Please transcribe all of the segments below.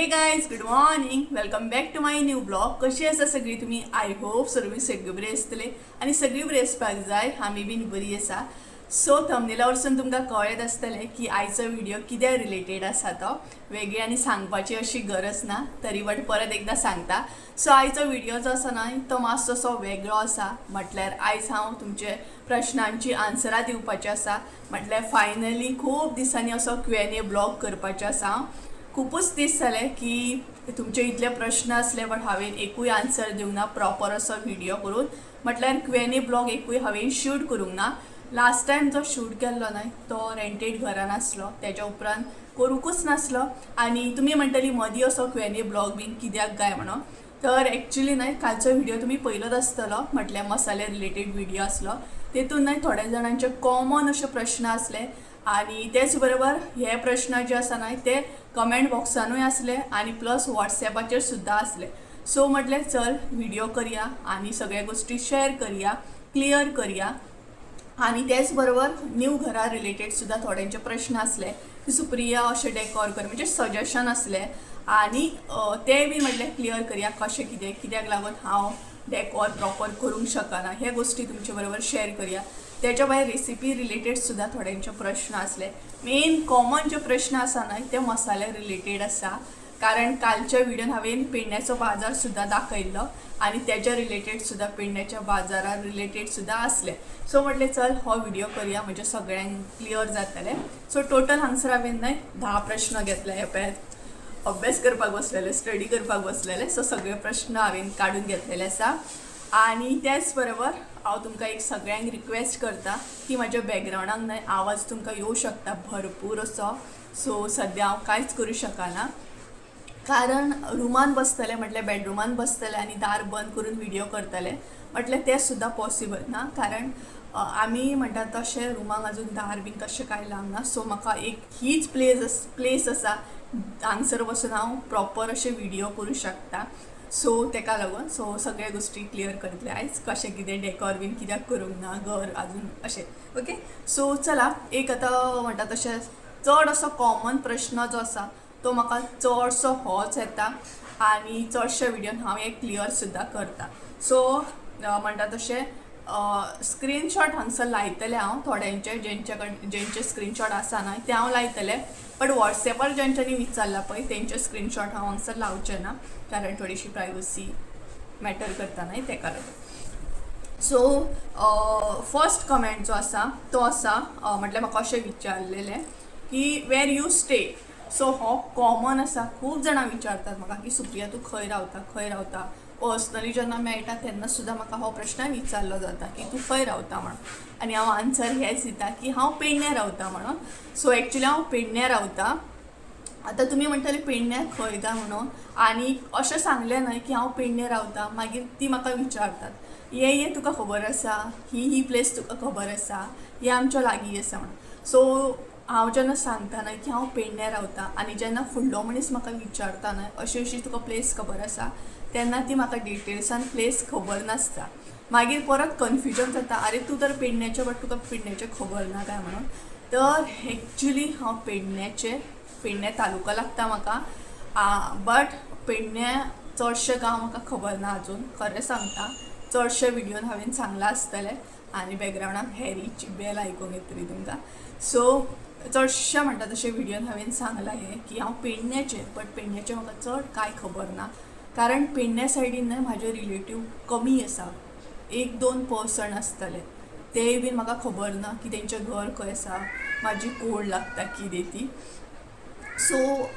हे guys, good morning. Welcome back to my new blog. कशी आसा सगळी तुम्ही? आय होप सगळी बरी आसतले आणि सगळी बरी आसपाक जाय. आमी बीन बरी आसा. सो थंबनेला वरसून तुमकां कळत आसतलें की आयचो व्हिडिओ कित्या रिलेटेड आसा तो. वेगळी आनी सांगपाची अशी गरज ना, तरी बट परत एकदा सांगता. सो आयचो व्हिडिओ जो आसा न्हय तो मातसो असो वेगळो आसा. म्हटल्यार आयज हांव तुमचे प्रश्नांची आन्सरां दिवपाची आसा. म्हटल्यार फायनली खूब दिसांनी असो Q&A ब्लॉग करपाचो आसा. खूपच दीस जाले की तुमचे इतले प्रश्न असले बट हांवें एकूय आन्सर दिवंक ना प्रॉपर असो व्हिडिओ करून. म्हटल्यार Q&A ब्लॉग एकूय हांवें शूट करूंक ना. लास्ट टायम जो शूट केल्लो न्हय तो रेंटेड घरान आसलो, तेच्या उपरांत करूंकूच नासलो. आनी तुमी म्हणटली मदीं असो Q&A ब्लॉग बीन कित्याक काय म्हणून. तर एक्चुअली न्हय कालचो व्हिडिओ तुमी पयलोच आसतलो, म्हटल्यार मसाले रिलेटेड व्हिडिओ आसलो. तेतून न्हय थोड्या जाणांचे कॉमन असे प्रश्न आसले आणि तेच बरोबर हे प्रश्न जे आसा न्हय ते कमेंट बॉक्सानूय आसले आणि प्लस व्हॉट्सॅपाचेर सुद्दां आसले. सो म्हटलें चल व्हिडिओ करया आणि सगळ्या गोष्टी शेअर करया, क्लियर करया. आणि त्याच बरोबर न्यू घरा रिलेटेड सुद्धा थोड्यांचे प्रश्न असले की सुप्रिया अशें डेकोर कर, म्हणजे सजेशन असले आणि ते बी म्हटलें क्लियर करया कशें कित्याक लागून हांव डेकोर प्रॉपर करूंक शकना. हे गोष्टी तुमचे बरोबर शेअर करया. त्याच्या भायर रेसिपी रिलेटेड सुद्धा थोड्यांचे प्रश्न असले. मेन कॉमन जे प्रश्न आसा न्हय ते मसाले रिलेटेड आसा. कारण कालच्या व्हिडिओन हांवें पेडण्याचो बाजार सुद्धा दाखयल्लो आणि त्याच्या रिलेटेड सुद्धा पेडण्याच्या बाजारा रिलेटेड सुद्धा आसले. सो म्हटलें चल हो व्हिडिओ करया म्हणजे सगळ्यांक क्लियर जातलें. सो टोटल हांगसर हांवें न्हय 10 प्रश्न घेतले. हे पळय अभ्यास करपाक बसलेले, स्टडी करपाक बसलेले. सो सगळे प्रश्न हांवें काडून घेतलेले आसा. आणि त्याच बरोबर हांव तुमकां एक सगळ्यांक रिक्वेस्ट करता की म्हाज्या बॅकग्रावंडाक न्हय आवाज तुमकां येवं शकता भरपूर असो. सो सद्या हांव कांयच करूं शकना कारण रुमान बसतले, म्हटल्यार बेडरुमान बसतले आणि दार बंद करून व्हिडिओ करतले. म्हटल्यार ते सुद्धा पॉसिबल ना कारण आमी म्हणटात तशें रुमाक अजून दार बीन तशें कांय लावना. सो म्हाका एक हीच प्लेस आसा हांगसर बसून हांव प्रॉपर अशें व्हिडिओ करूं शकता. सो तेका लागून सो सगळे गोष्टी क्लियर करतले आयज कशें कितें डेकोर बीन कित्याक करूंक ना घर अजून अशें. ओके, सो चला एक आतां म्हणटा तशें चड असो कॉमन प्रश्न जो आसा तो म्हाका चडसो होच येता आणि चडशे व्हिडिओन हांव एक क्लियर सुद्धा करता. सो म्हणटा तशें स्क्रीनशॉट हांगसर लायतलें हांव थोड्यांचे जेंचे स्क्रीनशॉट आसा न्हय ते हांव लायतलें. बट व्हॉट्सॅपार जेंच्यांनी विचारला पळय तेंचे स्क्रीनशॉट हांव हांगसर लावचे ना कारण थोडीशी प्रायवसी मॅटर करता न्हय तेका लागून. सो फर्स्ट कमेंट जो आसा तो आसा म्हटल्यार म्हाका अशें विचारलेलें की वेर यू स्टे. सो हो कॉमन आसा. खूब जाणां विचारतात म्हाका की सुप्रिया तूं खंय रावता. पर्सनली जेन्ना मेळटा तेन्ना सुद्दां म्हाका हो प्रश्न विचारलो जाता की तूं खंय रावता म्हणून. आनी हांव आन्सर हेच दिता की हांव पेडण्यां रावता म्हणून. सो एक्चुली हांव पेडण्यां रावता. आतां तुमी म्हणटले पेडण्यां खंय काय म्हणून आनी अशें सांगलें न्हय की हांव पेडण्यां रावता मागीर ती म्हाका विचारतात ये तुका खबर आसा, ही प्लेस तुका खबर आसा, हे आमच्या लागीं आसा म्हणून. सो हांव जेन्ना सांगता न्हय की हांव पेडण्यां रावता आनी जेन्ना फुडलो मनीस म्हाका विचारता न्हय अशी तुका प्लेस खबर आसा तेन्ना ती म्हाका डिटेल्सान प्लेस खबर नासता. मागीर परत कन्फ्युजन जाता अरे तूं तर पेडण्याचें बट तुका पेडण्याचें खबर ना काय म्हणून. तर एक्चुली हांव पेडण्यां तालुका लागता म्हाका. बट पेडण्यां चडशे गांव म्हाका खबर ना अजून खरें सांगता. चडशे व्हिडिओन हांवें सांगलां आसतलें आनी बॅकग्रावंडाक हेरीची बेल आयकूंक येतली तुमकां. सो चडशे म्हणटा तशें व्हिडिओन हांवें सांगलां हें की हांव पेडण्याचें बट पेडण्याचें म्हाका चड कांय खबर ना कारण पेडण्या सायडीन न्हय म्हाजे रिलेटीव कमी आसा. 1-2% आसतले तेय बीन म्हाका खबर ना की तेंचें घर खंय आसा, म्हाजी कोड लागता कितें ती. सो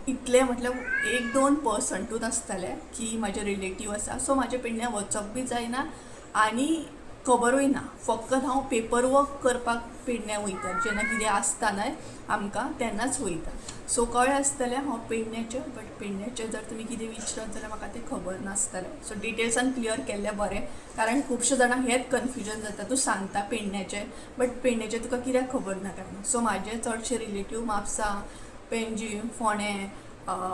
इतलें म्हटल्यार 1-2%च आसतले की म्हाजे रिलेटीव आसा. सो म्हाजे पेडण्यां वचप बी जायना आनी खबरूय ना. फकत हांव पेपर वर्क करपाक पेडण्यां वयता जेन्ना कितें आसता न्हय आमकां तेन्नाच वयता. सो कळ्ळें आसतलें हांव पेडण्याचें बट पेडण्याचें जर तुमी कितें विचारत जाल्यार म्हाका तें खबर नासतलें. सो डिटेल्सान क्लियर केल्लें बरें कारण खुबशे जाणांक हेंच कन्फ्युजन जाता तूं सांगता पेडण्याचें बट पेडण्याचें तुका कित्याक खबर ना काय म्हणून. सो म्हाजे चडशे रिलेटीव म्हापसा, पेणजी, फोंडें,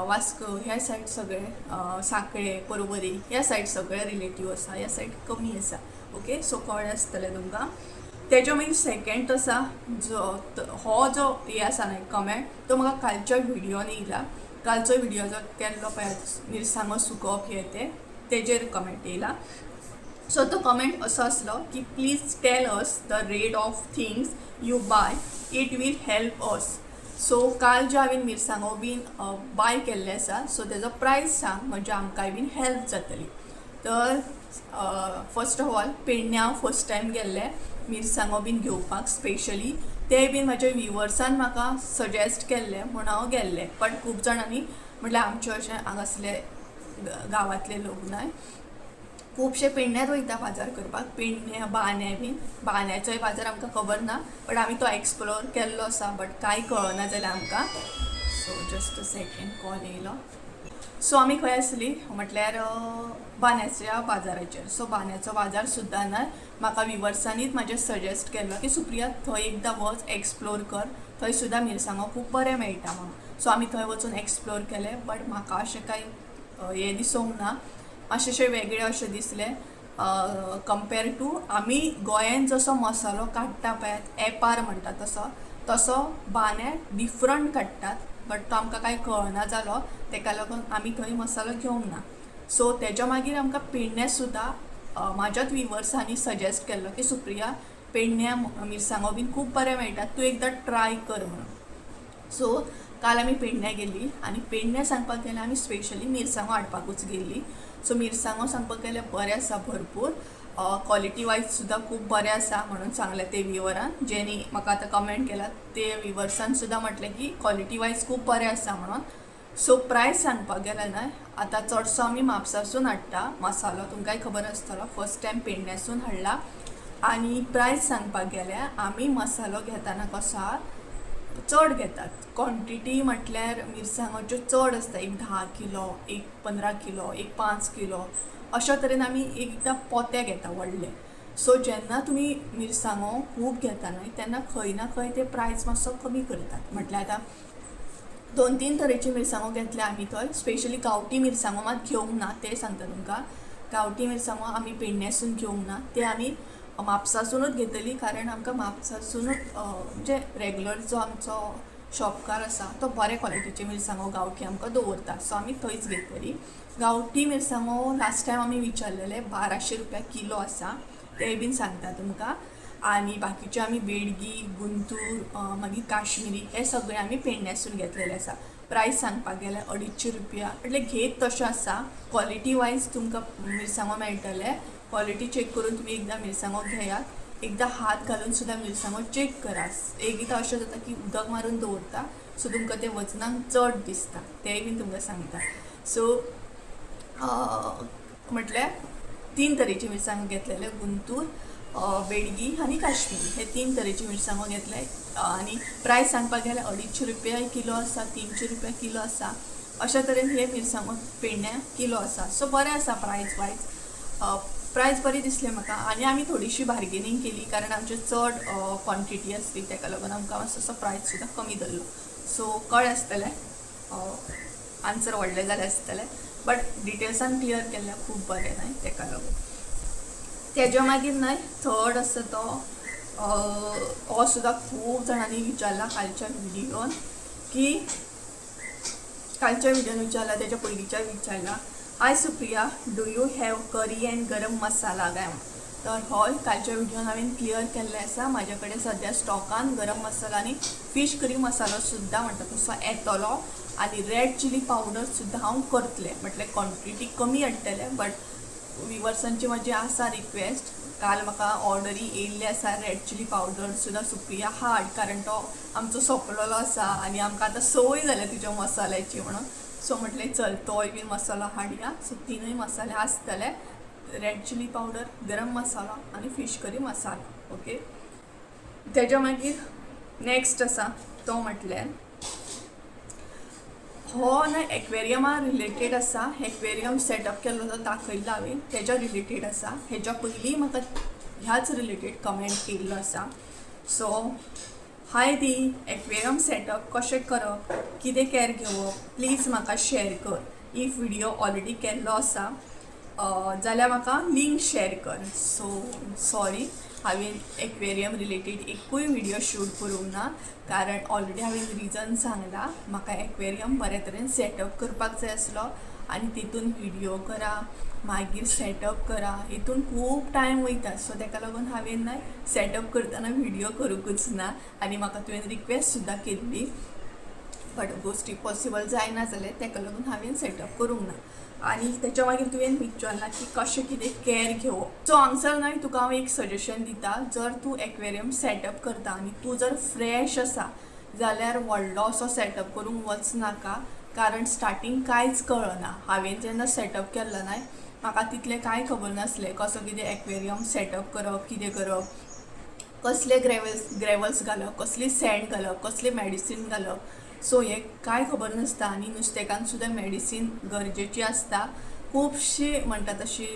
वास्को ह्या सायड सगळे, सांकळे, पर्वरी ह्या सायड सगळे रिलेटीव आसा. ह्या सायड कमी आसा. ओके, सो कळ्ळें आसतलें तुमकां. तेजो मागीर सेकंड आसा जो हो जो हे आसा न्हय कमेंट तो म्हाका कालच्या व्हिडिओन येयला कालचो व्हिडिओ जो केल्लो पळय मिरसांगो सुकोवप हे तेजेर कमेंट येयला. सो तो कमेंट असो आसलो की please tell us the rate of things you buy, it will help us. So काल जे हांवें मिरसांगो बीन बाय केल्ले आसा सो तेजो प्रायस सांग म्हणजे आमकांय बीन हेल्प जातली. तर फर्स्ट ऑफ ऑल पेडण्यां हांव फर्स्ट टायम गेल्ले मिरसांगो बीन घेवपाक स्पेशली. ते बीन म्हाज्या व्हिवर्सान म्हाका सजेस्ट केल्ले म्हूण हांव गेल्लें. बट खूब जाणांनी म्हटल्यार आमचे अशें हांगासले गांवांतले लोक न्हय खुबशे पेडण्यात वयता बाजार करपाक. पेडण्या बांद्या बीन बांद्याचोय बाजार आमकां खबर ना बट आमी तो एक्सप्लोर केल्लो आसा बट कांय कळना जाल्यार आमकां. So just a second call येयलो. सो आमी खंय आसली म्हटल्यार बांद्याच्या बाजाराचेर. सो बांद्याचो बाजार सुद्दां न्हय म्हाका व्हिवर्सांनीच म्हाजे सजेस्ट केल्लो की सुप्रिया थंय एकदां वच एक्सप्लोर कर, थंय सुद्दां मिरसांगो खूब बरें मेळटा म्हणून. सो आमी थंय वचून एक्सप्लोर केलें बट म्हाका अशें कांय हें दिसूंक ना. मातशें वेगळें अशें दिसलें कंपेर टू आमी गोंयान जसो मसालो काडटा पळय एपार म्हणटा तसो बांद्यात डिफरंट काडटात बट तो आमकां कांय कळना जालो तेका लागून आमी थंय मसालो घेवंक ना. सो तेच्या मागीर आमकां पेडण्यां सुद्दां म्हाज्याच व्हिवर्सांनी सजेस्ट केल्लो की सुप्रिया पेडण्यां मिरसांगो बीन खूब बरें मेळटात, तूं एकदां ट्राय कर म्हणून. सो काल आमी पेडण्यां गेल्लीं आनी पेडण्यां सांगपाक गेल्यार आमी स्पेशली मिरसांगो हाडपाकूच गेल्लीं. सो मिरसांगो सांगपाक गेल्यार बरें आसा भरपूर, क्वॉलिटी वायज सुद्दां खूब बरें आसा म्हणून सांगलें ते व्हिवरान. जेणी म्हाका आतां कमेंट केला ते व्हिवर्सान सुद्दां म्हटलें की क्वॉलिटी वायज खूब बरें आसा म्हणून. सो प्रायस सांगपाक गेल्यार न्हय आतां चडसो आमी म्हापसासून हाडटा मसालो, तुमकांय खबर आसतलो. फर्स्ट टायम पेडण्यासून हाडला आनी प्रायस सांगपाक गेल्यार आमी मसालो घेतना कसो आहा चड घेतात. क्वॉन्टिटी म्हटल्यार मिरसांगोच्यो चड आसता, एक 10 किलो, एक 15 किलो, एक 5 किलो अशा तरेन आमी एकदां पोते घेता व्हडले. सो जेन्ना तुमी मिरसांगो खूब घेता न्हय तेन्ना खंय ना खंय ते प्रायस मातसो कमी करतात. म्हटल्यार आतां 2-3 तरेची मिरसांगो घेतल्या आमी थंय. स्पेशली गांवठी मिरसांगो मात घेवंक ना ते सांगता तुमकां. गांवठी मिरसांगो आमी पेडण्यासून घेवंक ना, ते आमी म्हापसासूनच घेतली कारण आमकां म्हापसासूनच म्हणजे रेगुलर जो आमचो शॉपकार आसा तो बरे क्वॉलिटीचे मिरसांगो गांवठी आमकां दवरता. सो आमी थंयच घेतली. गांवठी मिरसांगो लास्ट टायम आमी विचारलेले 1200 रुपया किलो आसा ते बीन सांगता तुमकां. आनी बाकीचे आमी बेडगी, गुंतूर, मागीर काश्मीरी हे सगळे आमी पेडण्यासून घेतलेले आसा. प्रायस सांगपाक गेल्यार 250 रुपया. म्हणजे घेत तशें आसा, क्वॉलिटी वायज तुमकां मिरसांगो मेळटले. क्वॉलिटी चेक करून तुमी एकदां मिरसांगो घेयात, एकदां हात घालून सुद्दां मिरसांगो चेक करात. एकदां अशें जाता की उदक मारून दवरता सो तुमकां ते वजनाक चड दिसता, तेंय बीन तुमकां सांगता. सो म्हटल्यार 3 तरेची मिरसांगो घेतलेले, गुंतूर, बेडगी आनी काश्मीरी हे 3 तरेची मिरसांगो घेतले. आनी प्रायस सांगपाक गेल्यार 250 रुपया किलो आसा, 300 रुपया किलो आसा. अशा तरेन हे मिरसांगो पेडण्यां किलो आसा. सो बरें आसा प्रायस वायज. प्रायस बरी दिसली म्हाका आनी आमी थोडीशी बार्गेनींग केली कारण आमची चड क्वॉन्टिटी आसली तेका लागून आमकां मातसो प्रायस सुद्दां कमी धरलो. सो कळ्ळें आसतलें, आन्सर व्हडलें जालें आसतलें बट डिटेल्सान क्लियर केल्यार खूब बरें न्हय तेका लागून. तेज्या मागीर न्हय थर्ड आसा तो हो सुद्दां खूब जाणांनी विचारला कालच्या व्हिडिओन की विचारला तेच्या पयलींच्या विचारला hi Supriya do you have curry and garam masala काय. तर हय कालच्या व्हिडिओन हांवें क्लियर केल्लें आसा. म्हाजे कडेन सद्या स्टॉकान गरम मसाला आनी फीश करी मसालो सुद्दां म्हणटा तसो येतलो आनी रेड चिली पावडर सुद्दां हांव करतलें. म्हटल्यार क्वॉन्टिटी कमी हाडटलें बट व्हिवर्सांची म्हाजी आसा रिक्वेस्ट. काल म्हाका ऑर्डरी येयल्ली आसा रेड चिली पावडर सुद्दां सुप्रिया हाड कारण तो आमचो सोंपलेलो आसा आनी आमकां आतां संवय जाल्या तुज्या मसाल्याची म्हणून. सो म्हटलें चल तोय बीन मसालो हाडया. सो 3 मसाले आसतले, रेड चिली पावडर, गरम मसाला आनी फीश करी मसाला. ओके. तेज्या मागीर नेक्स्ट आसा तो म्हटल्यार हो ना एक्वेरियमा रिलेटेड आसा. एक्वेरियम सेटअप केल्लो तो दाखयल्लो हांवें तेज्या रिलेटेड आसा. हेज्या पयलीं म्हाका ह्याच रिलेटेड कमेंट केल्लो आसा. सो हाय दी, एक्वेरियम सेटअप कशें करप, कितें कॅर घेवप, प्लीज म्हाका शेअर कर. इफ व्हिडिओ ऑलरेडी केल्लो आसा जाल्यार म्हाका लिंक शेअर कर. सो सॉरी हांवें एक्वेरियम रिलेटेड एकूय व्हिडिओ शूट करूंक ना, कारण ऑलरेडी हांवें रिजन सांगला. म्हाका एक्वेरियम बरे तरेन सेटअप करपाक जाय आसलो आनी तितून व्हिडिओ करा, मागीर सेटअप करा, हितून खूब टायम वयता. सो ताका लागून हांवें ना सेटअप करतना व्हिडिओ करूंकूच ना. आनी म्हाका तुवें रिक्वेस्ट सुद्दां केल्ली, बट गोश्टी पॉसिबल जायना जाल्यार ताका लागून हांवें सेटअप करूंक ना. आनी तेच्या मागीर तुवें विचारला की कशें कितें केअर घेवप. सो हांगसर न्हय तुका हांव एक सजेशन दिता. जर तूं एक्वेरियम सेटअप करता आनी तूं जर फ्रेश आसा जाल्यार व्हडलो असो सेटअप करूंक वचनाका, कारण स्टार्टींग कांयच कळना. हांवें जेन्ना सेटअप केल्लो न्हय म्हाका तितलें कांय खबर नासलें कसो कितें एक्वेरियम सेटअप करप, कितें करप, कसले ग्रेवल्स घालप, कसली सँड घालप, कसली मेडिसीन घालप. सो हे कांय खबर नासता. आनी नुस्तेकांक सुद्दां मेडिसीन गरजेची आसता. खुबशी म्हणटा तशी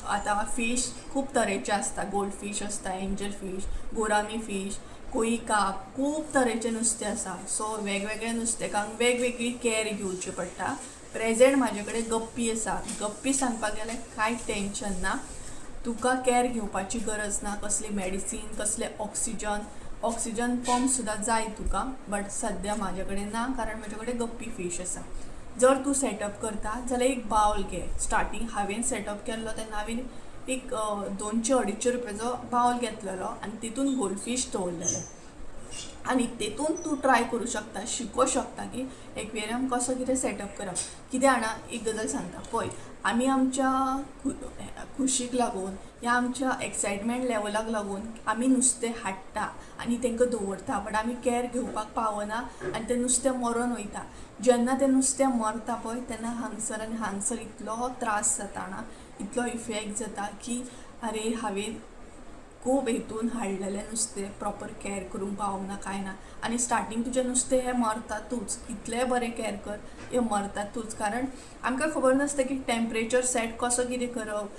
आतां फीश खूब तरेचे आसता. गोल्ड फीश आसता, एंजल फीश, गोरामी फीश, कोई काप, खूब तरेचे नुस्तें आसा. सो वेगवेगळ्या नुस्तेकांक वेगवेगळी केअर घेवची पडटा. प्रेझेंट म्हाजे कडेन गप्पी आसा. गप्पी सांगपाक गेल्यार कांय टेंशन ना, तुका केअर घेवपाची गरज ना. कसली मेडिसीन, कसले ऑक्सिजन पंप सुद्दां जाय तुका, बट सद्या म्हाजे कडेन ना, कारण म्हाजे कडेन गप्पी फीश आसा. जर तूं सेटअप करता जाल्यार एक बावल घे. स्टार्टींग हांवें सेटअप केल्लो तेन्ना हांवें एक 200-250 रुपयाचो बावल घेतलेलो आनी तितून गोल्ड फीश दवरलेले. आनी तेतून तूं ट्राय करूं शकता, शिकूं शकता की एक्वेरियम कसो कितें सेटअप करप. कितें जाणा, एक गजाल सांगता पळय, आमी आमच्या खुशीक लागून या आमच्या एक्सायटमेंट लेवलाक लागून आमी नुस्तें हाडटा आनी तांकां दवरता, बट आमी केअर घेवपाक पावना आनी तें नुस्तें मरून वयता. जेन्ना तें नुस्तें मरता पळय तेन्ना हांगसर आनी हांगसर इतलो त्रास जाता ना, इतलो इफेक्ट जाता की अरे हांवें खूब हितून हाडलेलें नुस्तें प्रॉपर केअर करूंक पावूंक ना, कांय ना. आनी स्टार्टींग तुजें नुस्तें हें मरतातूच. कितलेंय बरें केअर कर, हें मरतातूच. कारण आमकां खबर नासता की टेम्परेचर सेट कसो कितें करप,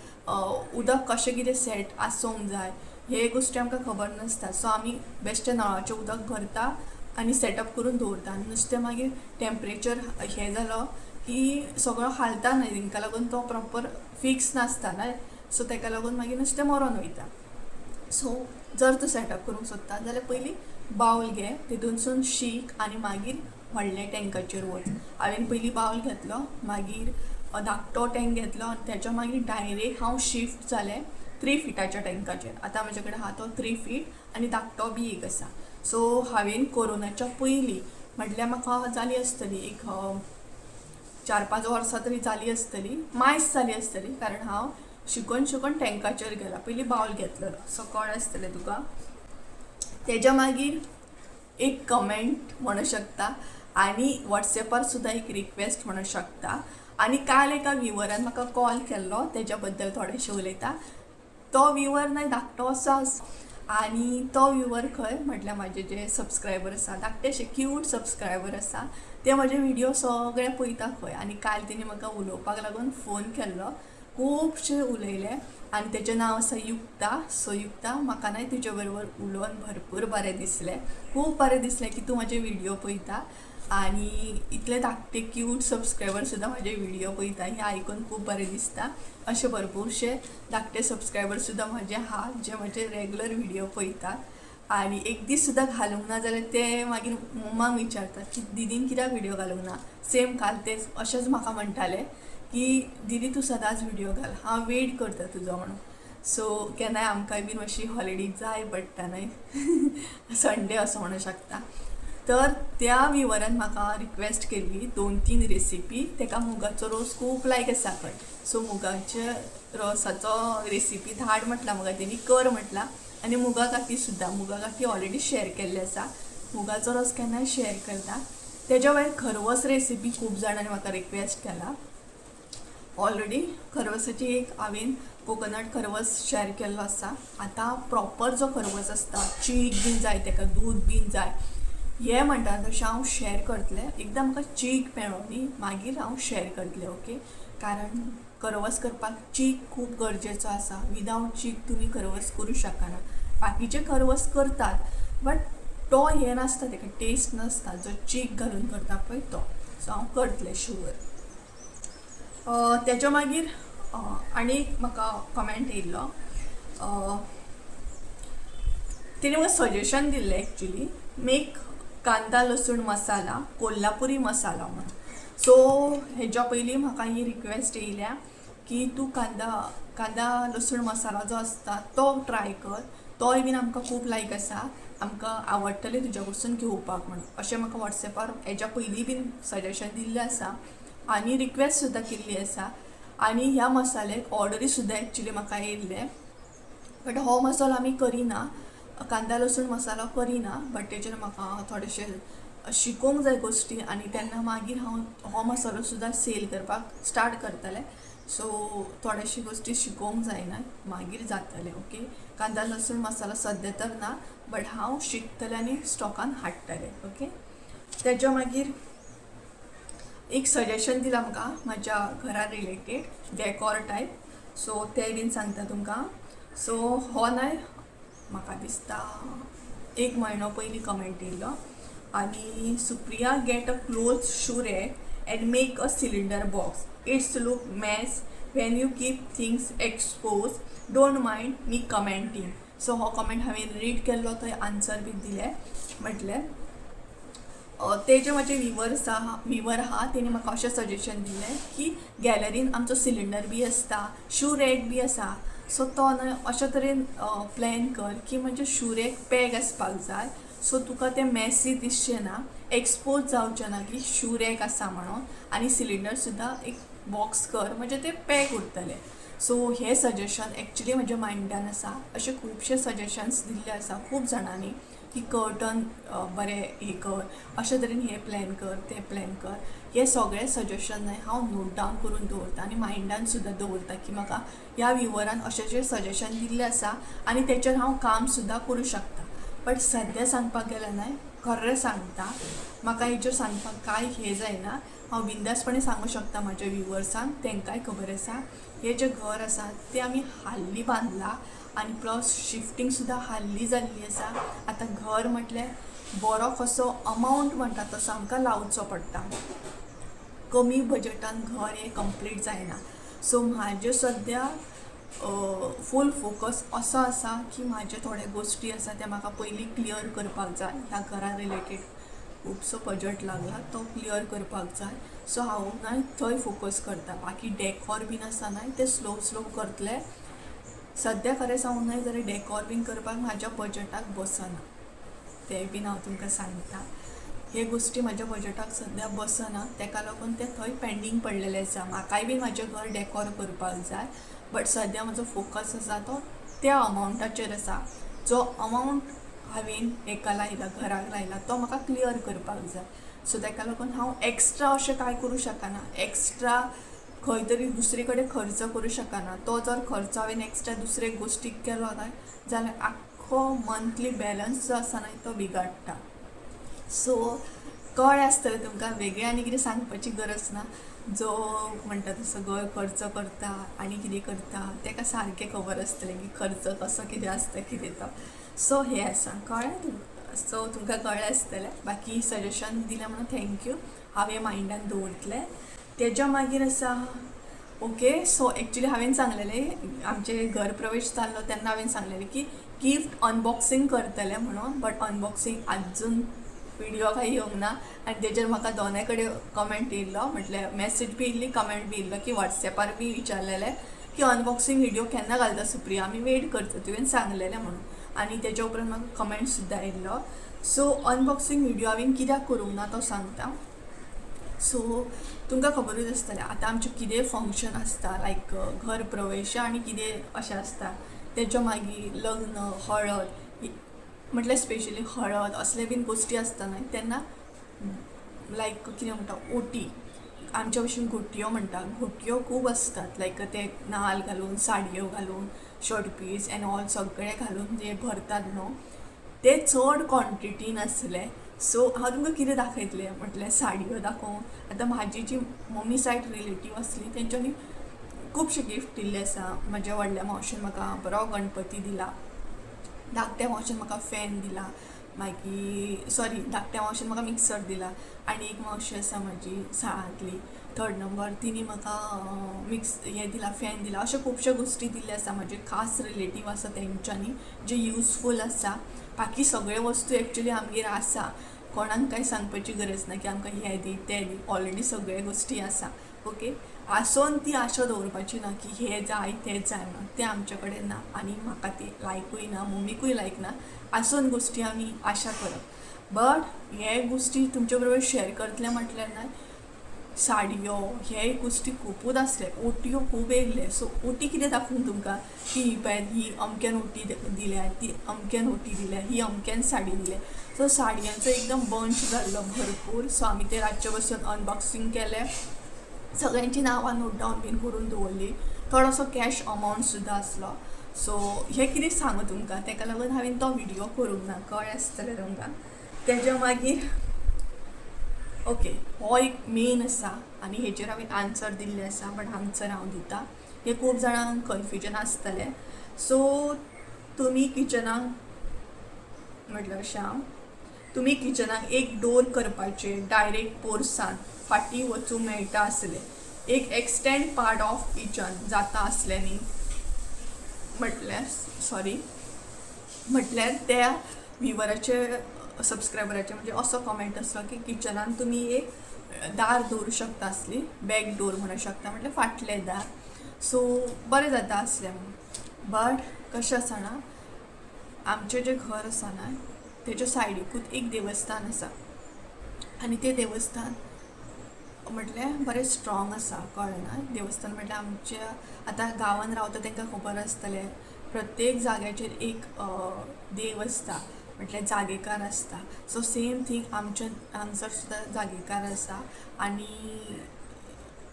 उदक कशें कितें सेट आसूंक जाय, हे गोश्टी आमकां खबर नासता. सो आमी बेश्टें नळाचें उदक भरता आनी सेटअप करून दवरता आनी नुस्तें मागीर टेम्परेचर हें जालो की सगळो हालता न्हय, तांकां लागून तो प्रॉपर फिक्स नासता न्हय. सो ताका लागून मागीर नुस्तें मरून वयता. सो जर तूं सेटअप करूंक सोदता जाल्यार पयलीं बावल घे, तितूनसून शीक आनी मागीर व्हडल्या टँकाचेर वच. हांवें पयलीं बावल घेतलो, मागीर धाकटो टँक घेतलो आनी तेच्या मागीर डायरेक्ट हांव शिफ्ट जालें 3 फिटाच्या टँकाचेर. आतां म्हजे कडेन आहा तो 3 फीट आनी धाकटो बी एक आसा. सो हांवें कोरोनाच्या पयलीं म्हटल्यार म्हाका जाली आसतली एक 4-5 वर्सां तरी जाली आसतली, मायस जाली आसतली, कारण हांव शिकून टँकाचेर गेलां. पयलीं बावल घेतलेलो, सो कळ्ळें आसतलें तुका. तेच्या मागीर एक कमेंट म्हणूं शकता आनी वॉट्सॅपार सुद्दां एक रिक्वेस्ट म्हणूं शकता. आनी काल एका व्ह्युवरान म्हाका कॉल केल्लो, तेच्या बद्दल थोडेंशें उलयता. तो व्ह्युवर न्हय धाकटो असोच, आनी तो व्ह्युवर खंय म्हटल्यार म्हाजे जे सबस्क्रायबर आसा, धाकटेशे क्यूट सबस्क्रायबर आसा, ते म्हाजे व्हिडिओ सगळे पळयता खंय. आनी काल तेणी म्हाका उलोवपाक लागून फोन केल्लो, खूबशे उलयले आनी तेचें नांव आसा युक्ता. सो युक्ता, म्हाका न्हय तुजे बरोबर उलोवन भरपूर बरें दिसलें. खूब बरें दिसलें की तूं म्हाजे व्हिडिओ पळयता आनी इतले धाकटे क्यूट सबस्क्रायबर सुद्दां म्हाजे व्हिडिओ पळयता. हें आयकून खूब बरें दिसता. अशे भरपूरशे धाकटे सबस्क्रायबर सुद्दां म्हाजे आहा जे म्हाजे रेगुलर व्हिडिओ पळयतात आनी एक दीस सुद्दां घालूंक ना जाल्यार ते मागीर मम्माक विचारतात की दिदीन कित्याक व्हिडिओ घालूंक ना. सेम काल तेच अशेंच म्हाका म्हणटाले की दिदी तूं सदांच व्हिडिओ घाल, हांव वेट करता तुजो म्हणून. सो केन्नाय आमकांय बीन मातशी हॉलिडे जाय पडटा न्हय, संडे असो म्हणूं शकता. तर त्या व्ह्युवरान म्हाका रिक्वेस्ट केल्ली 2-3 रेसिपी. ताका मुगाचो रोस खूब लायक आसा खंय. सो मुगाच्या रोसाचो रेसिपी धाड म्हटला म्हाका तेणी, कर म्हटला. आनी मुगा गाठी सुद्दां, मुगा गाठी ऑलरेडी शेअर केल्ले आसा. मुगाचो रोस केन्नाय शेअर करता. तेच्या भायर खरवस रेसिपी खूब जाणांनी म्हाका रिक्वेस्ट केला. ऑलरेडी खरवसाची एक हांवें कोकोनट खरवस शेअर केल्लो आसा. आतां प्रॉपर जो खरवस आसता, चीक बीन जाय, ताका दूद बीन जाय, हें म्हणटा तशें हांव शेअर करतलें. एकदां म्हाका चीक मेळ्ळो न्ही मागीर हांव शेअर करतलें, ओके. कारण खरवस करपाक चीक खूब गरजेचो आसा. विदावट चीक तुमी खरवस करूं शकना. बाकीचे खरवस करतात बट तो हें नासता, ताका टेस्ट नासता जो चीक घालून करता पळय तो. सो हांव करतलें शुअर. तेच्या मागीर आनी म्हाका कमेंट येयल्लो तिने म्हाका सजेशन दिल्लें एक्चुली, मेक कांदा लसूण मसाला कोल्हापुरी मसाला म्हणून. सो हेच्या पयलीं म्हाका ही रिक्वेस्ट येयल्या की तूं कांदा लसूण मसाला जो आसता तो ट्राय कर, तोय बीन आमकां खूब लायक आसा, आमकां आवडटलें तुज्या कडसून घेवपाक म्हणून अशें म्हाका वॉट्सॅपार हेच्या पयलीं बीन सजेशन दिल्लें आसा आनी रिक्वेस्ट सुद्दां केल्ली आसा. आनी ह्या मसाल्याक ऑर्डरी सुद्दां एक्चुली म्हाका येयल्ले, बट हो मसालो आमी करिना, कांदा लसूण मसालो करिना, बट तेचेर म्हाका थोडेशे शिकोवंक जाय गोश्टी आनी तेन्ना मागीर हांव हो मसालो सुद्दां सेल करपाक स्टार्ट करतलें. सो थोडेशी गोश्टी शिकोवंक जायना, मागीर जातलें. ओके, कांदा लसूण मसालो सद्या तर ना, बट हांव शिकतलें आनी स्टॉकान हाडटलें. ओके, तेच्या मागीर एक सजेशन दिलां म्हाका म्हाज्या घरा रिलेटेड डॅकॉर टायप, सो तें बीन सांगता तुमकां. सो हो न्हय म्हाका दिसता 1 म्हयनो पयलीं कमेंट येयलो आनी Supriya get a close shoe rack and make a cylinder box, it's look mess when you keep things expose, don't mind me commenting. So हो कमेंट हांवें रीड केल्लो, थंय आन्सर बी दिलें. म्हटलें तेजे म्हाजे विवर आहा, तेणी म्हाका अशें सजेशन दिलें की गॅलरीन आमचो सिलिंडर बी आसता, शू रॅक बी आसा, सो तो न्हय अशे तरेन प्लॅन कर की म्हणजे शू रॅक पॅक आसपाक जाय, सो तुका तें मॅसी दिसचें ना, एक्सपोज जावचें ना की शू रॅक आसा म्हणून, आनी सिलिंडर सुद्दां एक बॉक्स कर म्हणजे तें पॅक उरतलें. सो हें सजेशन एक्चुली म्हज्या मायंडान आसा. अशे खुबशे सजेशन्स दिल्ले आसा खूब जाणांनी की कर्टन बरें हे कर, अशे तरेन हे प्लॅन कर, ते प्लॅन कर. हे सगळे सजेशन न्हय हांव नोट डावन करून दवरता आनी मायंडान सुद्दां दवरता की म्हाका ह्या विवरान अशें सजेशन दिल्लें आसा आनी तेचेर हांव काम सुद्दां करूं शकता. बट सद्या सांगपाक गेल्यार न्हय खरें सांगता, म्हाका हेचेर सांगपाक कांय हें जायना. हांव बिंदासपणे सांगूं शकता म्हाज्या विवर्सांक, तेंकांय खबर आसा हे जे घर आसा ते आमी हाल्ली बांदला आनी प्लस शिफ्टींग सुद्दां हाल्ली जाल्ली आसा. आतां घर म्हटल्यार बरो कसो अमावंट म्हणटा तसो आमकां लावचो पडटा, कमी बजेटान घर हें कंप्लीट जायना. सो म्हाजे सद्या फूल फोकस असो आसा की म्हाजे थोडे गोश्टी आसा ते म्हाका पयलीं क्लियर करपाक जाय. ह्या घरा रिलेटेड खुबसो बजेट लागला, तो क्लियर करपाक जाय. सो हांव न्हय थंय फोकस करता, बाकी डॅकॉर बीन आसा न्हय ते स्लो करतले. सद्या खरें सांगूं न्हय जाल्यार डॅकॉर बीन करपाक म्हाज्या बजेटाक बसना, तें बीन हांव तुमकां सांगता. हे गोश्टी म्हाज्या बजेटाक सद्या बसना, तेका लागून ते थंय पेंडींग पडलेले आसा. म्हाकाय बी म्हाजें घर डॅकॉर करपाक जाय, बट सद्या म्हजो फोकस आसा तो त्या अमावंटाचेर आसा. जो अमावंट हांवें हेका लायला, घराक लायला, तो म्हाका क्लियर करपाक जाय. सो तेका लागून हांव एक्स्ट्रा अशें कांय करूं शकना, एक्स्ट्रा खंय तरी दुसरे कडेन खर्च करूं शकना. तो जर खर्च हांवें एक्स्ट्रा दुसरे गोश्टीक केलो न्हय जाल्यार आख्खो मंथली बॅलन्स जो आसा न्हय तो बिगाडटा. सो कळ्ळें आसतलें तुमकां, वेगळें आनी कितें सांगपाची गरज ना. जो म्हणटा तसो घर खर्च करता आनी कितें करता तेका सारकें खबर आसतलें की खर्च कसो कितें आसता कितें तो. सो हें आसा, कळ्ळें तुमकां. सो तुमकां कळ्ळें आसतलें. बाकी सजेशन दिलें म्हणून थँक्यू, हांव हें मायंडान दवरतलें. तेच्या मागीर आसा ओके. सो एक्चुली हांवें सांगलेलें आमचे घर प्रवेश जाल्लो तेन्ना हांवें सांगलेलें की गिफ्ट अनबॉक्सिंग करतलें म्हणून, बट अनबॉक्सिंग आजून व्हिडिओ काही येवंक ना. आनी तेजेर म्हाका दोनाय कडेन कमेंट येयल्लो, म्हटल्यार मेसेज बी येयल्ली, कमेंट बी येयल्लो की वॉट्सॅपार बी विचारलेलें की अनबॉक्सिंग व्हिडिओ केन्ना घालता सुप्रिया, आमी वेट करता, तुवें सांगलेलें म्हणून. आनी तेच्या उपरांत म्हाका कमेंट सुद्दां येयल्लो. सो अनबॉक्सिंग व्हिडिओ हांवें कित्याक करूंक ना तो सांगता. सो तुमकां खबरूच आसतलें आतां आमचें कितें फंक्शन आसता, लायक घर प्रवेश आनी कितें अशें आसता, तेच्या मागीर लग्न, हळद, म्हटल्यार स्पेशली हळद असले बीन गोश्टी आसता न्हय तेन्ना लायक कितें म्हणटा ओटी, आमच्या भशेन घोटयो म्हणटा, घोटयो खूब आसतात. लायक ते नाल घालून, साडयो घालून, शर्ट पीस एंड ऑल सगळें घालून जे भरतात न्हू, ते चड क्वॉन्टिटीन आसले. सो हांव तुमकां कितें दाखयतलें म्हटल्यार साडयो दाखोवन. आतां म्हाजी जी मम्मी सायड रिलेटीव आसली तेंच्यांनी खुबशे गिफ्ट दिल्ले आसा. म्हाज्या व्हडल्या मावशेन म्हाका बरो गणपती दिला, धाकट्या मावशेन म्हाका फॅन दिला, मागीर धाकट्या मावशेन म्हाका मिक्सर दिला, आनी एक मावशी आसा म्हाजी साळांतली 3rd नंबर, तिणी म्हाका दिला, फॅन दिला. अशे खुबशे गोश्टी दिल्ले आसा म्हाजे खास रिलेटीव आसा तेंच्यांनी जे युजफूल आसा. बाकी सगळे वस्तू एक्चुअली आमगेर आसा, कोणाक कांय सांगपाची गरज ना की आमकां हें दी तें दी, ऑलरेडी सगळे गोश्टी आसा. ओके, आसोन ती आशा दवरपाची ना की हें जाय तें जाय म्हणून, तें आमचे कडेन ना आनी म्हाका ती लायकूय ना, मम्मीकूय लायक ना आसोन गोश्टी आमी आशा करप. बट हे गोश्टी तुमचे बरोबर शेअर करतले म्हटल्यार ना, साडयो हे गोश्टी खूबूच आसले, ओटयो खूब येयल्ले. सो ओटी कितें दाखोवन तुमकां की ही पळय ही अमक्यान ओटी दिल्या, ती अमक्यान ओटी दिल्या, ही अमक्यान साडी दिल्या. सो साडयांचो एकदम बंच जाल्लो भरपूर. सो आमी ते रातचे बसून अनबॉक्सिंग केलें, सगळ्यांची नांवां नोट डावन बीन करून दवरली, थोडोसो कॅश अमावंट सुद्दां आसलो. सो हे कितें सांगू तुमकां, ताका लागून हांवें तो व्हिडियो करूंक ना, कळ्ळें आसतलें तुमकां. तेज्या मागीर ओके, हो एक मेन आसा आनी हेचेर हांवें आन्सर दिल्ले आसा, बट आन्सर हांव दितां. हे खूब जाणांक कन्फ्युजन आसतलें. सो तुमी किचनाक म्हटल्यार अशें हांव, तुमी किचनाक एक डोर करपाचे डायरेक्ट पोर्सान फाटी वचूंक मेळटा आसलें, एक एक्सटेंड पार्ट ऑफ किचन जाता आसलें न्ही, म्हटल्यार त्या व्हिवराचे सबस्क्रायबराचे म्हणजे असो कमेंट आसलो की किचनान तुमी एक दार दवरूं शकता आसली, बॅक डोर म्हणूं शकता, म्हटल्यार फाटलें दार. सो बरें जाता आसलें म्हणून. बट कशें आसा ना, आमचें जें घर आसा ना तेज्या सायडीकूच एक देवस्थान आसा आनी तें देवस्थान म्हटल्यार बरें स्ट्रॉंग आसा, कळ्ळें ना. देवस्थान म्हटल्यार आमच्या आतां गांवांत रावता तांकां खबर आसतलें, प्रत्येक जाग्याचेर एक देव आसता, म्हटल्यार जागेकार आसता. सो सेम थिंग आमच्या हांगसर सुद्दां जागेकार आसा आनी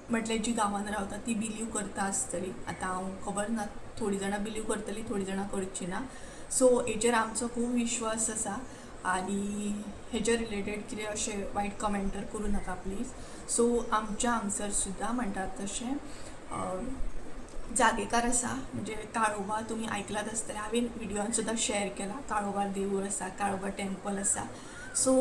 म्हटल्यार जी गांवांत रावता ती बिलीव करता आसतली. आतां हांव खबर ना, थोडीं जाणां बिलीव करतलीं, थोडीं जाणां करची ना. सो हेचेर आमचो खूब विश्वास आसा आनी हेचे रिलेटेड कितें अशें वायट कमेंटर करूं नाका प्लीज. सो आमच्या हांगसर सुद्दां म्हणटात तशें जागेकार आसा, म्हणजे काळोबा तुमी आयकलात आसतलें, हांवें व्हिडियोन सुद्दां शेअर केला. काळोबा देवूळ आसा, काळोबा टेम्पल आसा. सो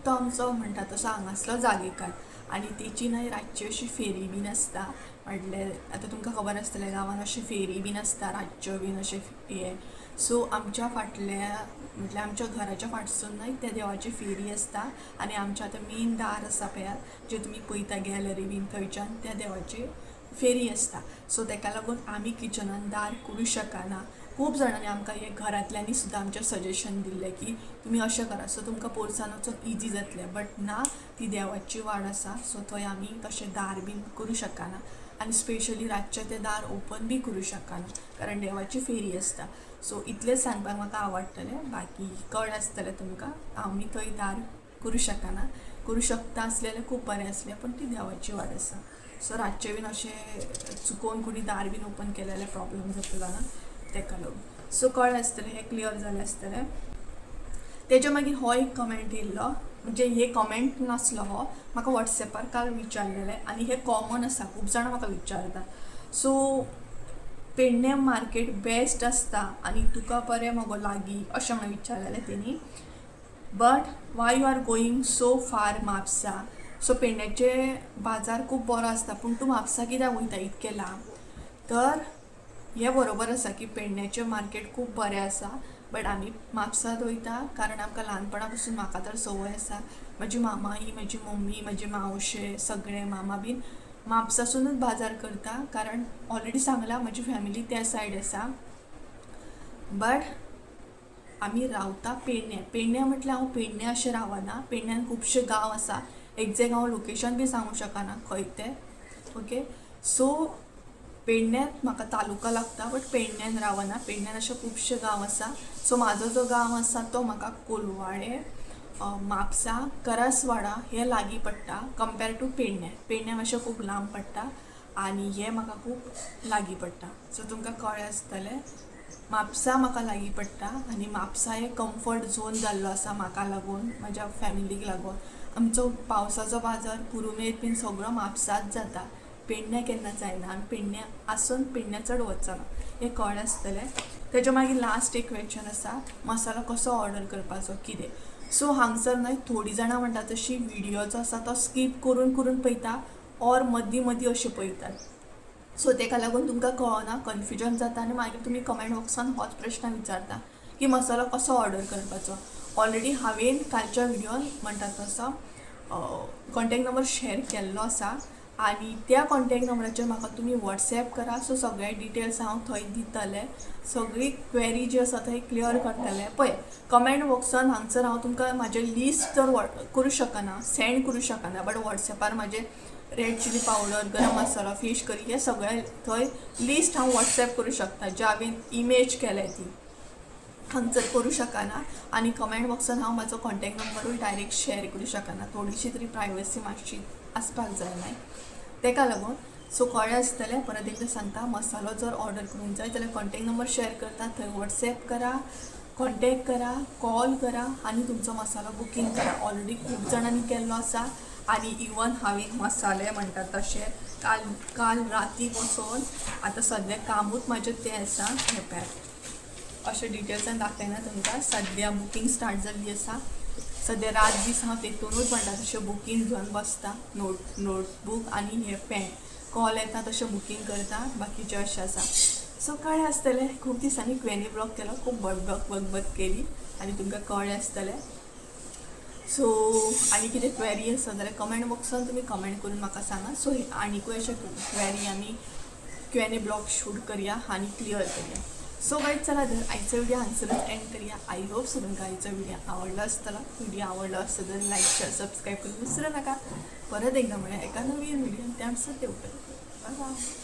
तो आमचो म्हणटा तसो हांगासलो जागेकार आनी तेची न्हय रातची अशी फेरी बीन आसता. म्हटल्यार आतां तुमकां खबर आसतलें गांवांत अशें फेरी बीन आसता रातच्यो बीन अशें हे. सो आमच्या फाटल्या म्हटल्यार आमच्या घराच्या फाटसून न्हय त्या देवाची फेरी आसता आनी आमच्या आतां मेन दार आसा पळयात जे तुमी पळयता गॅलरी बीन, थंयच्यान त्या देवाची फेरी आसता. सो ताका लागून आमी किचनान दार करूं शकना. खूब जाणांनी आमकां हे घरांतल्यांनी सुद्दां आमचें सजेशन दिल्लें की तुमी अशें करा, सो तुमकां पोरसान वचून इजी जातलें. बट ना, ती देवाची वाड आसा, सो थंय आमी तशें दार बीन करूं शकना आनी स्पेशली रातचें तें दार ओपन बी करूं शकना कारण देवाची फेरी आसता. सो इतलें सांगपाक म्हाका आवडटलें, बाकी कळ्ळें आसतलें तुमकां. आमी थंय दार करूं शकना, करूं शकता आसलें जाल्यार खूब बरें आसलें, पण ती देवाची वाड आसा. सो रातचें बीन अशें चुकोवन कोणी दार बीन ओपन केलें जाल्यार प्रॉब्लम जातलो ना, ताका लागून. सो कळ्ळें आसतलें, हें क्लियर जालें आसतलें. तेज्या मागीर हो एक कमेंट येयल्लो, म्हणजे हे कमेंट नासलो, हो म्हाका वॉट्सॅपार काल विचारलेलें आनी हें कॉमन आसा, खूब जाणां म्हाका विचारता. सो पेडणें मार्केट बेस्ट आसता आनी तुका बरें मगो लागीं अशें म्हणून विचारलेलें तेणी. But why you are going so far Mapusa. So पेडण्याचे बाजार खूब बरो आसता, पूण तूं म्हापसा कित्याक वयता इतकें लांब. तर हें बरोबर आसा की पेडण्याचें मार्केट खूब बरें आसा, बट आमी म्हापसात वयता कारण आमकां ल्हानपणा पसून म्हाका तर संवय आसा. म्हजी मामाई, म्हजी मम्मी, म्हजे मावशे सगळे मामा बीन म्हापसासूनच बाजार करता कारण ऑलरेडी सांगलां म्हजी फॅमिली त्या सायड आसा. बट आमी रावता पेडण्या म्हटल्यार हांव पेडण्या अशें रावना. पेडण्यान खुबशे गांव आसा, एक्झॅक्ट हांव लोकेशन बी सांगूं शकना खंय तें. ओके, सो पेडण्यांत म्हाका तालुका लागता, बट पेडण्यान रावना. पेडण्यान अशे खुबशे गांव आसा. सो म्हाजो जो गांव आसा तो म्हाका कोलवाळे, म्हापसा, करसवाडा हे लागीं पडटा कंपेर टू पेडण्या. पेडण्या मातशें खूब लांब पडटा आनी हे म्हाका खूब लागीं पडटा. सो तुमकां कळ्ळें आसतलें, म्हापसा म्हाका लागीं पडटा आनी म्हापसा हे कम्फर्ट झोन जाल्लो आसा म्हाका लागून, म्हज्या फॅमिलीक लागून. आमचो पावसाचो बाजार पुरुमेत बीन सगळो म्हापसाच जाता, पेडण्या केन्ना जायना आनी पेडण्या आसून पेडण्या चड वचना, हें कळ्ळें आसतलें. तेज्या मागीर लास्ट एक क्वेश्चन आसा, मसालो कसो ऑर्डर करपाचो कितें. सो हांगसर न्हय थोडीं जाणां म्हणटा तशी व्हिडियो जो आसा तो स्कीप करून करून पळयता ऑर मदीं मदीं अशें पळयतात. सो ताका लागून तुमकां कळना, कन्फ्युजन जाता आनी मागीर तुमी कमेंट बॉक्सान होच प्रश्न विचारता की मसालो कसो ऑर्डर करपाचो. ऑलरेडी हांवें कालच्या व्हिडिओन म्हणटात तसो कॉन्टॅक्ट नंबर शेअर केल्लो आसा आणि त्या कॉन्टॅक्ट नंबराचेर म्हाका तुमी व्हॉट्सॅप करा. सो सगळे डिटेल्स हांव थंय दितलें. सगळी क्वेरी जी आसा थंय क्लियर करतलें. पळय कमेंट बॉक्सान हांगसर हांव तुमकां म्हाजें लिस्ट तर करूं शकना, सेंड करूं शकना, बट व्हॉट्सॅपार म्हाजें रेड चिली पावडर, गरम मसाला, फिश करी हे सगळे थंय लिस्ट हांव व्हॉट्सॅप करूं शकता. जे हांवें इमेज केल्या ती हांगसर करूं शकना. आणि कमेंट बॉक्सान हांव म्हाजो कॉन्टॅक्ट नंबरूय डायरेक्ट शेअर करूं शकना. थोडीशी तरी प्रायवसी मातशी आसपाक जाय न्हय, तेका लागून. सो कळ्ळें आसतलें. परत एकदां सांगता, मसालो जर ऑर्डर करूंक जाय जाल्यार कॉन्टॅक्ट नंबर शेअर करता, थंय व्हॉट्सॅप करा, कॉन्टॅक्ट करा, कॉल करा आणि तुमचो मसालो बुकींग करा. ऑलरेडी खूब जाणांनी केल्लो आसा आणि इवन हांवें मसाले म्हणटात तशे काल राती बसून आतां सद्या कामूच म्हजें तें आसा. हें पळय अशें डिटेल्सान दाखयना तुमकां. सद्या बुकींग स्टार्ट जाल्ली आसा. सद्या रात दीस हांव तेतूनूच म्हणटा तशें बुकींग घेवन बसता. नोटबूक आनी हे पेन, कॉल येता तशें बुकींग करता. बाकीचें अशें आसा. सो कळ्ळें आसतलें. खूब दिसांनी क्वेनी ब्लॉग केलो, खूब बगबग केली आणि तुमकां कळ्ळें आसतलें. सो आनी कितें क्वेरी आसा जाल्यार कमेंट बॉक्सान तुमी कमेंट करून म्हाका सांगा. सो आनीकूय अशें क्वेरी आमी क्वेनी ब्लॉग शूट करया आनी क्लियर करया. सो गाईज चला तर आजचा व्हिडिओ हांगसरच एंड करूया. आय होप सो तुमकां आजचा व्हिडिओ आवडला आसतलो. व्हिडिओ आवडला असेल तर लाईक शेअर सबस्क्राईब करून विसरू नका. परत एकदा म्हणूया एका नवीन व्हिडिओ त्यानुसार तेवढं. Bye bye.